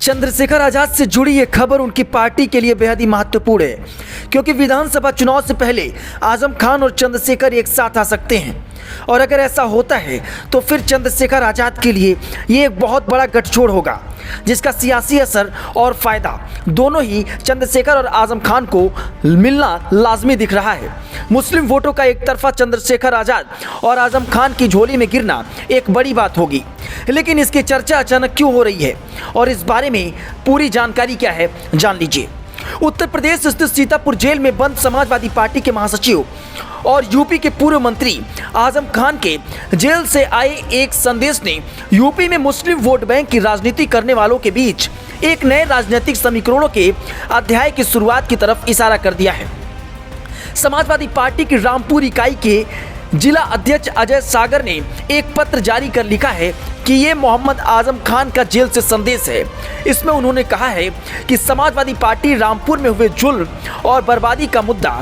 चंद्रशेखर आजाद से जुड़ी ये खबर उनकी पार्टी के लिए बेहद ही महत्वपूर्ण है, क्योंकि विधानसभा चुनाव से पहले आजम खान और चंद्रशेखर एक साथ आ सकते हैं। और अगर ऐसा होता है तो फिर चंद्रशेखर आजाद के लिए ये एक बहुत बड़ा गठजोड़ होगा, जिसका सियासी असर और फायदा दोनों ही चंद्रशेखर और आजम खान को मिलना लाजमी दिख रहा है। मुस्लिम वोटों का एक तरफा चंद्रशेखर आजाद और आजम खान की झोली में गिरना एक बड़ी बात होगी, लेकिन इसकी चर्चा अचानक क्यों हो रही है और इस बारे में पूरी जानकारी क्या है, जान लीजिए। उत्तर प्रदेश स्थित सीतापुर जेल में बंद समाजवादी पार्टी के महासचिव और यूपी के पूर्व मंत्री आजम खान के जेल से आए एक संदेश ने यूपी में मुस्लिम वोट बैंक की राजनीति करने वालों के बीच एक नए राजनीतिक समीकरणों के अध्याय की शुरुआत की तरफ इशारा कर दिया है। समाजवादी पार्टी की रामपुर इकाई के जिला अध्यक्ष अजय सागर ने एक पत्र जारी कर लिखा है कि ये मोहम्मद आजम खान का जेल से संदेश है। इसमें उन्होंने कहा है कि समाजवादी पार्टी रामपुर में हुए जुल्म और बर्बादी का मुद्दा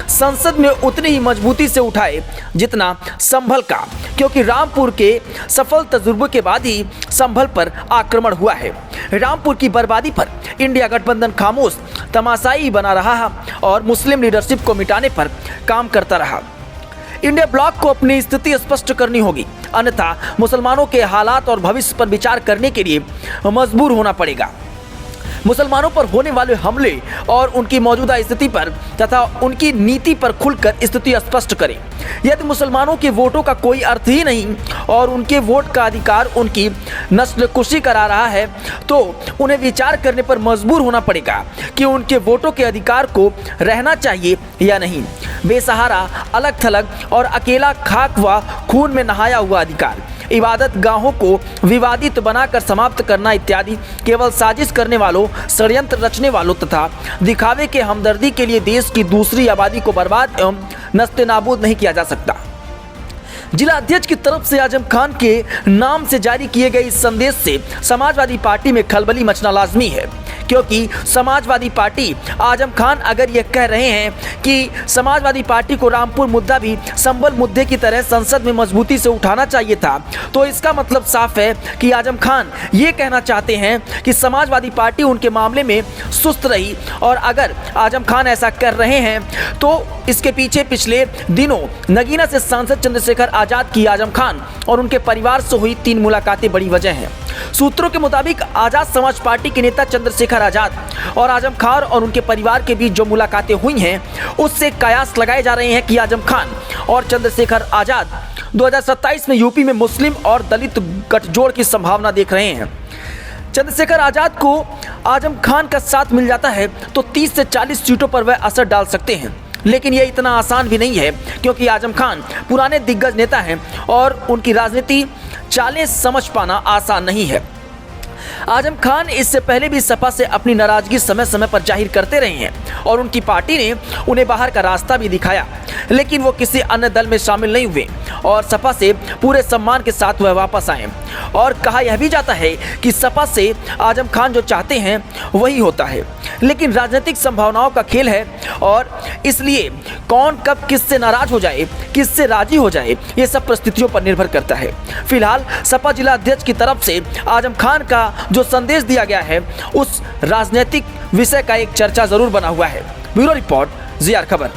संसद में उतनी ही मजबूती से उठाए जितना संभल का, क्योंकि रामपुर के सफल तजुर्बे के बाद ही संभल पर आक्रमण हुआ है। रामपुर की बर्बादी पर इंडिया गठबंधन खामोश तमाशाई बना रहा और मुस्लिम लीडरशिप को मिटाने पर काम करता रहा। इंडिया ब्लॉक को अपनी स्थिति स्पष्ट करनी होगी, अन्यथा मुसलमानों के हालात और भविष्य पर विचार करने के लिए मजबूर होना पड़ेगा। मुसलमानों पर होने वाले हमले और उनकी मौजूदा स्थिति पर तथा उनकी नीति पर खुलकर स्थिति स्पष्ट करें। यदि मुसलमानों के वोटों का कोई अर्थ ही नहीं और उनके वोट का अधिकार उनकी नस्लकुशी करा रहा है, तो उन्हें विचार करने पर मजबूर होना पड़ेगा कि उनके वोटों के अधिकार को रहना चाहिए या नहीं। बेसहारा, अलग थलग और अकेला खाक व खून में नहाया हुआ अधिकार, इबादत गाहों को विवादित बनाकर समाप्त करना इत्यादि केवल साजिश करने वालों, षड्यंत्र रचने वालों तथा दिखावे के हमदर्दी के लिए देश की दूसरी आबादी को बर्बाद एवं नस्ते-नाबूद नहीं किया जा सकता। जिला अध्यक्ष की तरफ से आजम खान के नाम से जारी किए गए इस संदेश से समाजवादी पार्टी में खलबली मचना लाजमी है, क्योंकि समाजवादी पार्टी आजम खान अगर ये कह रहे हैं कि समाजवादी पार्टी को रामपुर मुद्दा भी संबल मुद्दे की तरह संसद में मजबूती से उठाना चाहिए था, तो इसका मतलब साफ है कि आजम खान ये कहना चाहते हैं कि समाजवादी पार्टी उनके मामले में सुस्त रही। और अगर आजम खान ऐसा कर रहे हैं तो इसके पीछे पिछले दिनों नगीना से सांसद चंद्रशेखर आजाद की आजम खान और उनके परिवार से हुई 3 मुलाकातें बड़ी वजह हैं। सूत्रों के मुताबिक आजाद समाज पार्टी के नेता चंद्रशेखर आजाद और आजम खान और उनके परिवार के बीच जो मुलाकातें हुई हैं, उससे कयास लगाए जा रहे हैं कि आजम खान और चंद्रशेखर आजाद 2027 में यूपी में मुस्लिम और दलित गठजोड़ की संभावना देख रहे हैं। चंद्रशेखर आजाद को आजम खान का साथ मिल जाता है तो 30 से 40 सीटों पर वह असर डाल सकते हैं, लेकिन यह इतना आसान भी नहीं है, क्योंकि आजम खान पुराने दिग्गज नेता हैं और उनकी राजनीति चालें समझ पाना आसान नहीं है। आजम खान इससे पहले भी सपा से अपनी नाराजगी समय समय पर जाहिर करते रहे हैं और उनकी पार्टी ने उन्हें बाहर का रास्ता भी दिखाया, लेकिन वो किसी अन्य दल में शामिल नहीं हुए और सपा से पूरे सम्मान के साथ वह वापस आए। और कहा यह भी जाता है कि सपा से आजम खान जो चाहते हैं वही होता है, लेकिन राजनीतिक संभावनाओं का खेल है और इसलिए कौन कब किससे नाराज हो जाए, किससे राजी हो जाए, ये सब परिस्थितियों पर निर्भर करता है। फिलहाल सपा जिला अध्यक्ष की तरफ से आजम खान का जो संदेश दिया गया है, उस राजनीतिक विषय का एक चर्चा जरूर बना हुआ है। ब्यूरो रिपोर्ट, ZR खबर।